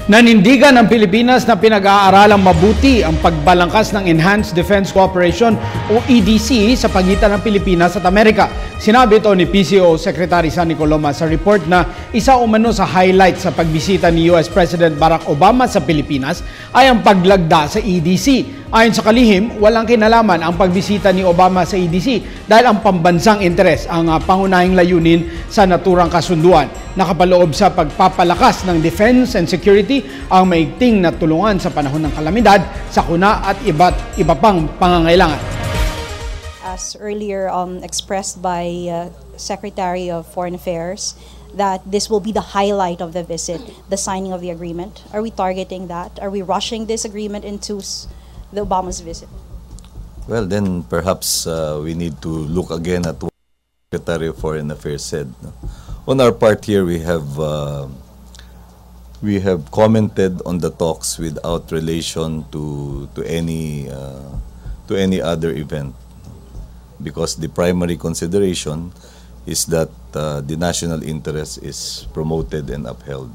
Nanindigan ng Pilipinas na pinag-aaralang mabuti ang pagbalangkas ng Enhanced Defense Cooperation o EDC sa pagitan ng Pilipinas at Amerika. Sinabi ito ni PCO Secretary Sunny Coloma sa report na isa umano sa highlight sa pagbisita ni US President Barack Obama sa Pilipinas ay ang paglagda sa EDC. Ayon sa kalihim, walang kinalaman ang pagbisita ni Obama sa EDC dahil ang pambansang interes ang pangunahing layunin sa naturang kasunduan. Nakapaloob sa pagpapalakas ng defense and security ang maigting na tulungan sa panahon ng kalamidad, sakuna at iba pang pangangailangan. As earlier expressed by Secretary of Foreign Affairs, that this will be the highlight of the visit, the signing of the agreement. Are we targeting that? Are we rushing this agreement into the Obama's visit? Well, then perhaps we need to look again at what the Secretary of Foreign Affairs said. On our part here, we have commented on the talks without relation to any other event, because the primary consideration is that the national interest is promoted and upheld.